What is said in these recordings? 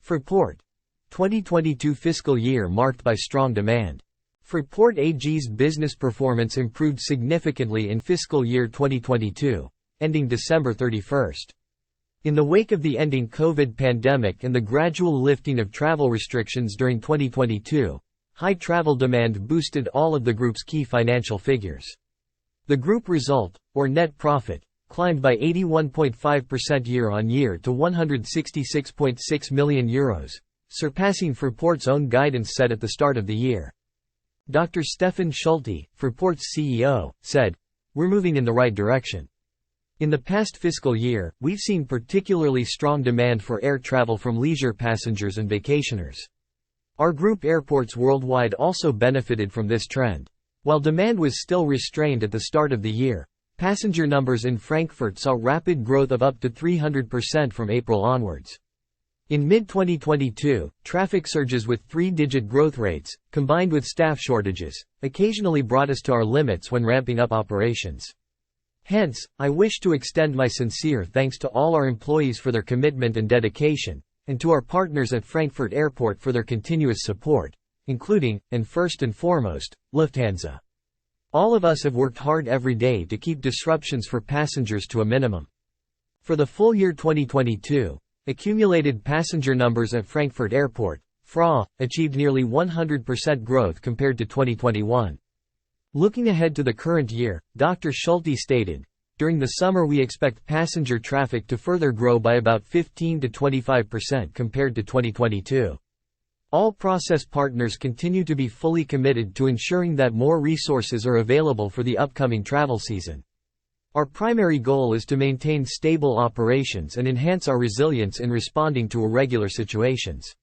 Fraport. 2022 fiscal year marked by strong demand. Fraport AG's business performance improved significantly in fiscal year 2022, ending December 31. In the wake of the ending COVID pandemic and the gradual lifting of travel restrictions during 2022, high travel demand boosted all of the group's key financial figures. The group result, or net profit, climbed by 81.5% year-on-year to €166.6 million, surpassing Fraport's own guidance set at the start of the year. Dr. Stefan Schulte, Fraport's CEO, said, "We're moving in the right direction. In the past fiscal year, we've seen particularly strong demand for air travel from leisure passengers and vacationers. Our group airports worldwide also benefited from this trend. While demand was still restrained at the start of the year, passenger numbers in Frankfurt saw rapid growth of up to 300% from April onwards. In mid-2022, traffic surges with three-digit growth rates, combined with staff shortages, occasionally brought us to our limits when ramping up operations. Hence, I wish to extend my sincere thanks to all our employees for their commitment and dedication, and to our partners at Frankfurt Airport for their continuous support, including, and first and foremost, Lufthansa. All of us have worked hard every day to keep disruptions for passengers to a minimum." For the full year 2022, accumulated passenger numbers at Frankfurt Airport, FRA, achieved nearly 100% growth compared to 2021. Looking ahead to the current year, Dr. Schulte stated, "During the summer we expect passenger traffic to further grow by about 15 to 25% compared to 2022. All process partners continue to be fully committed to ensuring that more resources are available for the upcoming travel season. Our primary goal is to maintain stable operations and enhance our resilience in responding to irregular situations.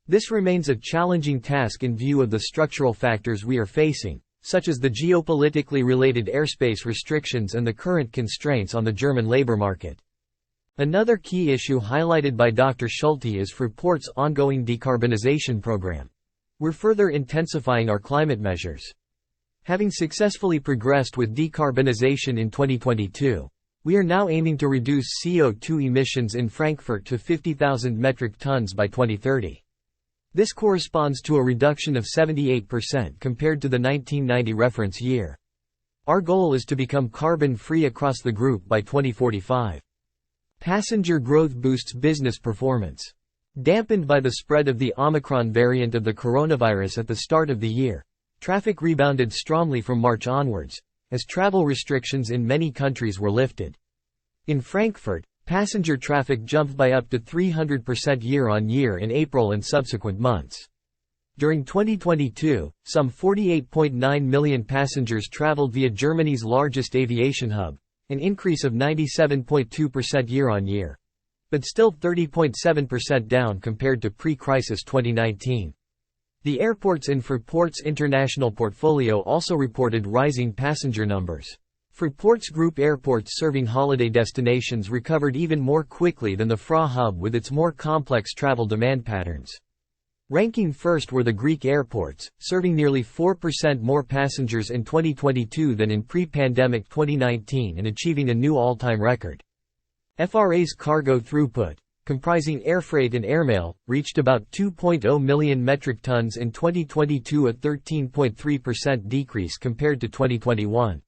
This remains a challenging task in view of the structural factors we are facing, such as the geopolitically related airspace restrictions and the current constraints on the German labor market." Another key issue highlighted by Dr. Schulte is Fraport's ongoing decarbonization program. "We're further intensifying our climate measures. Having successfully progressed with decarbonization in 2022, we are now aiming to reduce CO2 emissions in Frankfurt to 50,000 metric tons by 2030. This corresponds to a reduction of 78% compared to the 1990 reference year. Our goal is to become carbon-free across the group by 2045. Passenger growth boosts business performance. Dampened by the spread of the Omicron variant of the coronavirus at the start of the year, traffic rebounded strongly from March onwards, as travel restrictions in many countries were lifted. In Frankfurt, passenger traffic jumped by up to 300% year-on-year in April and subsequent months. During 2022, some 48.9 million passengers traveled via Germany's largest aviation hub, an increase of 97.2% year-on-year, but still 30.7% down compared to pre-crisis 2019. The airports in Fraport's international portfolio also reported rising passenger numbers. Fraport's group airports serving holiday destinations recovered even more quickly than the FRA hub with its more complex travel demand patterns. Ranking first were the Greek airports, serving nearly 4% more passengers in 2022 than in pre-pandemic 2019 and achieving a new all-time record. FRA's cargo throughput, comprising airfreight and airmail, reached about 2.0 million metric tons in 2022, a 13.3% decrease compared to 2021.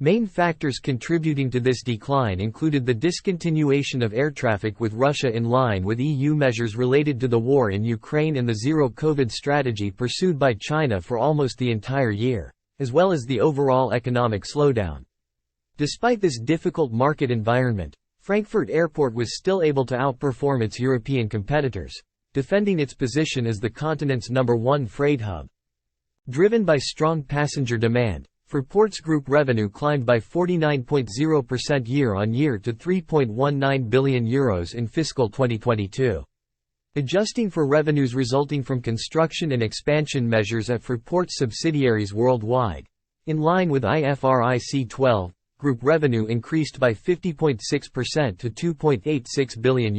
Main factors contributing to this decline included the discontinuation of air traffic with Russia in line with EU measures related to the war in Ukraine and the zero-COVID strategy pursued by China for almost the entire year, as well as the overall economic slowdown. Despite this difficult market environment, Frankfurt Airport was still able to outperform its European competitors, defending its position as the continent's #1 freight hub. Driven by strong passenger demand, Fraport's group revenue climbed by 49.0% year-on-year to €3.19 billion in fiscal 2022. Adjusting for revenues resulting from construction and expansion measures at Fraport's subsidiaries worldwide, in line with IFRIC 12, group revenue increased by 50.6% to €2.86 billion.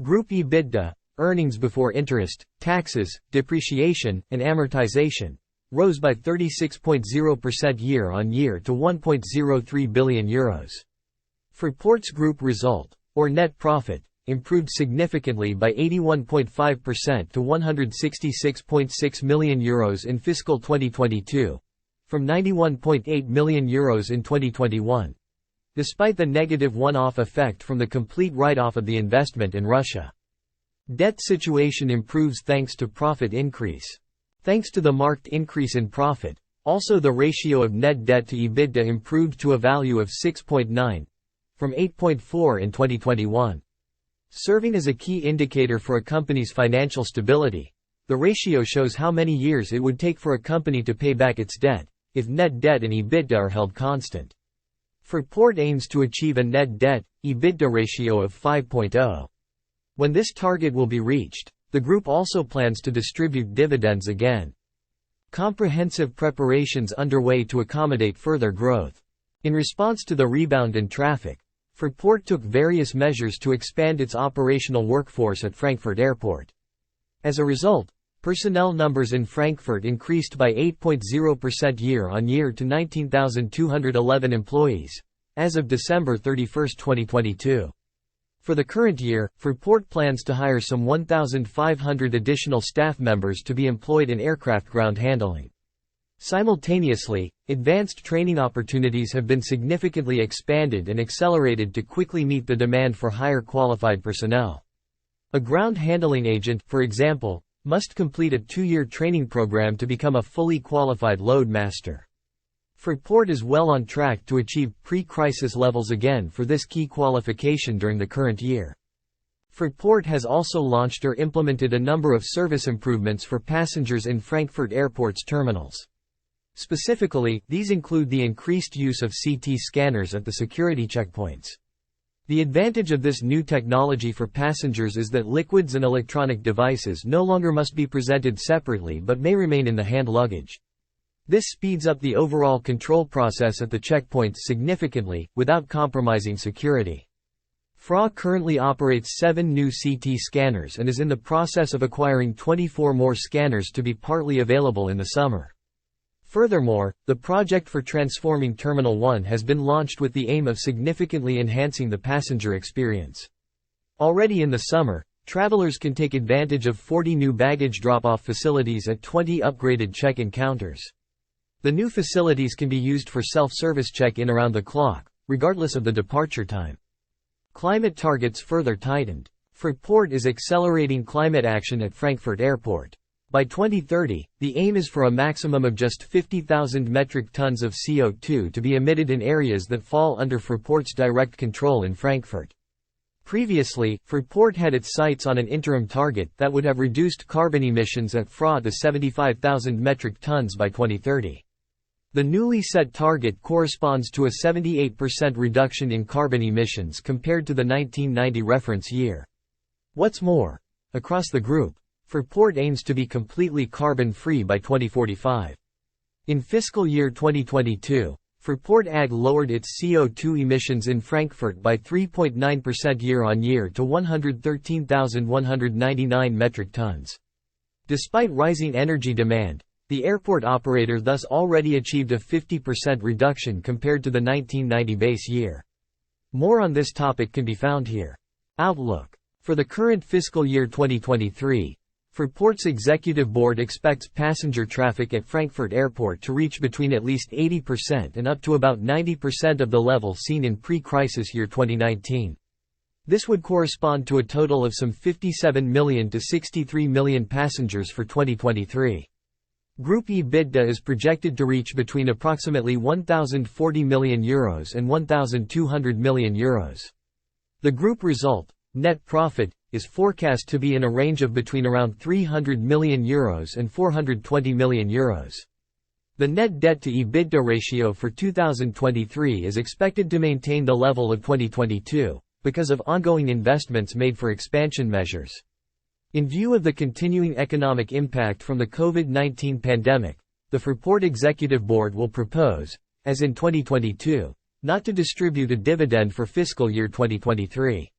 Group EBITDA, earnings before interest, taxes, depreciation, and amortization, rose by 36.0% year-on-year to €1.03 billion. Fraport's group result, or net profit, improved significantly by 81.5% to €166.6 million in fiscal 2022, from €91.8 million in 2021. Despite the negative one-off effect from the complete write-off of the investment in Russia. Debt situation improves thanks to profit increase. Thanks to the marked increase in profit, also the ratio of net debt to EBITDA improved to a value of 6.9, from 8.4 in 2021. Serving as a key indicator for a company's financial stability, the ratio shows how many years it would take for a company to pay back its debt, if net debt and EBITDA are held constant. Fraport aims to achieve a net debt/EBITDA ratio of 5.0. When this target will be reached, the group also plans to distribute dividends again. Comprehensive preparations underway to accommodate further growth. In response to the rebound in traffic, Fraport took various measures to expand its operational workforce at Frankfurt Airport. As a result, personnel numbers in Frankfurt increased by 8.0% year-on-year to 19,211 employees, as of December 31, 2022. For the current year, Fraport plans to hire some 1,500 additional staff members to be employed in aircraft ground handling. Simultaneously, advanced training opportunities have been significantly expanded and accelerated to quickly meet the demand for higher qualified personnel. A ground handling agent, for example, must complete a 2-year training program to become a fully qualified load master. Fraport is well on track to achieve pre-crisis levels again for this key qualification during the current year. Fraport has also launched or implemented a number of service improvements for passengers in Frankfurt Airport's terminals. Specifically, these include the increased use of CT scanners at the security checkpoints. The advantage of this new technology for passengers is that liquids and electronic devices no longer must be presented separately but may remain in the hand luggage. This speeds up the overall control process at the checkpoints significantly, without compromising security. FRA currently operates 7 new CT scanners and is in the process of acquiring 24 more scanners to be partly available in the summer. Furthermore, the project for transforming Terminal 1 has been launched with the aim of significantly enhancing the passenger experience. Already in the summer, travelers can take advantage of 40 new baggage drop-off facilities at 20 upgraded check-in counters. The new facilities can be used for self-service check-in around the clock, regardless of the departure time. Climate targets further tightened. Fraport is accelerating climate action at Frankfurt Airport. By 2030, the aim is for a maximum of just 50,000 metric tons of CO2 to be emitted in areas that fall under Fraport's direct control in Frankfurt. Previously, Fraport had its sights on an interim target that would have reduced carbon emissions at FRA to 75,000 metric tons by 2030. The newly set target corresponds to a 78% reduction in carbon emissions compared to the 1990 reference year. What's more, across the group, Fraport aims to be completely carbon-free by 2045. In fiscal year 2022, Fraport AG lowered its CO2 emissions in Frankfurt by 3.9% year-on-year to 113,199 metric tons. Despite rising energy demand, the airport operator thus already achieved a 50% reduction compared to the 1990 base year. More on this topic can be found here. Outlook. For the current fiscal year 2023, Fraport's executive board expects passenger traffic at Frankfurt Airport to reach between at least 80% and up to about 90% of the level seen in pre-crisis year 2019. This would correspond to a total of some 57 million to 63 million passengers for 2023. Group EBITDA is projected to reach between approximately €1,040 million and €1,200 million. The group result, net profit, is forecast to be in a range of between around €300 million and €420 million. The net debt to EBITDA ratio for 2023 is expected to maintain the level of 2022, because of ongoing investments made for expansion measures. In view of the continuing economic impact from the COVID-19 pandemic, the Fraport Executive Board will propose, as in 2022, not to distribute a dividend for fiscal year 2023.